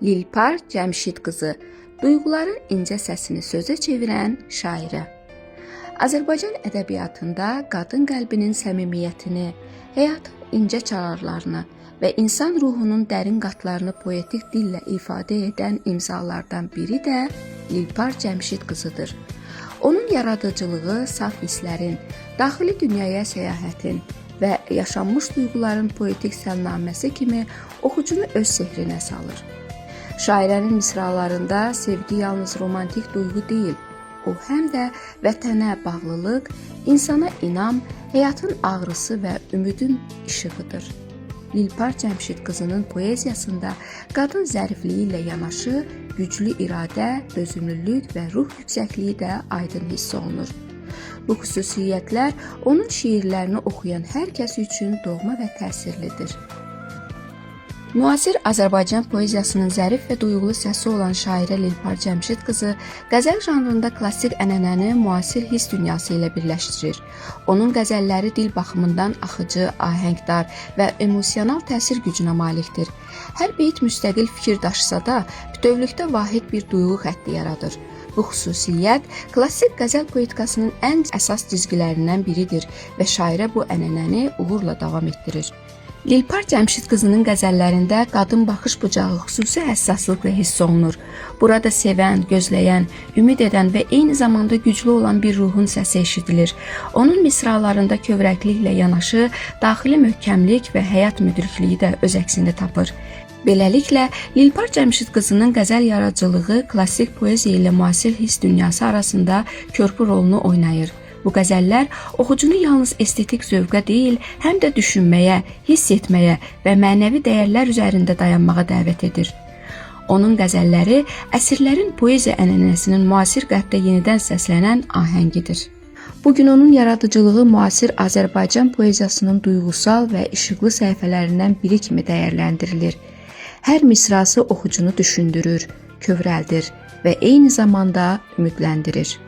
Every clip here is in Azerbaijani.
Lilpar Cəmşid qızı, duyğuların incə səsini sözə çevirən şairə. Azərbaycan ədəbiyyatında qadın qəlbinin səmimiyyətini, həyatın incə çararlarını və insan ruhunun dərin qatlarını poetik dillə ifadə edən imzalardan biri də Lilpar Cəmşid qızıdır. Onun yaradıcılığı saf hisslərin, daxili dünyaya səyahətin və yaşanmış duyğuların poetik səlnaməsi kimi oxucunu öz sehrinə salır. Şairənin misralarında sevgi yalnız romantik duyğu deyil, o həm də vətənə bağlılıq, insana inam, həyatın ağrısı və ümidin işığıdır. Lilpar Cəmşid qızının poeziyasında qadın zərifliyi ilə yanaşı, güclü iradə, dözümlülük və ruh yüksəkliyi də aydın hiss olunur. Bu xüsusiyyətlər onun şiirlərini oxuyan hər kəs üçün doğma və təsirlidir. Müasir Azərbaycan poeziyasının zərif və duyğulu səsi olan şairə Lilpar Cəmşid qızı qəzəl janrında klassik ənənəni müasir hiss dünyası ilə birləşdirir. Onun qəzəlləri dil baxımından axıcı, ahəngdar və emosional təsir gücünə malikdir. Hər beyt müstəqil fikir daşısa da, bütövlükdə vahid bir duyğu xətti yaradır. Bu xüsusiyyət klassik qəzəl poetikasının ən əsas cizgilərindən biridir və şairə bu ənənəni uğurla davam etdirir. Lilpar Cəmşid qızının qəzəllərində qadın baxış bucağı xüsusi həssaslıqla hiss olunur. Burada sevən, gözləyən, ümid edən və eyni zamanda güclü olan bir ruhun səsi eşidilir. Onun misralarında kövrəkliklə yanaşı, daxili möhkəmlik və həyat müdrikliyi də öz əksini tapır. Beləliklə, Lilpar Cəmşid qızının qəzəl yaradıcılığı klassik poeziya ilə müasir hiss dünyası arasında körpü rolunu oynayır. Bu qəzəllər oxucunu yalnız estetik zövqə deyil, həm də düşünməyə, hiss etməyə və mənəvi dəyərlər üzərində dayanmağa dəvət edir. Onun qəzəlləri əsrlərin poeziya ənənəsinin müasir qərbdə yenidən səslənən ahəngidir. Bugün onun yaradıcılığı müasir Azərbaycan poeziyasının duyğusal və işıqlı səhifələrindən biri kimi dəyərləndirilir. Hər misrası oxucunu düşündürür, kövrəldir və eyni zamanda ümidləndirir.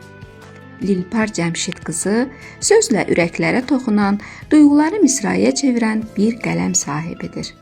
Lilpar Cəmşid qızı sözlə ürəklərə toxunan, duyğuları misraya çevirən bir qələm sahibidir.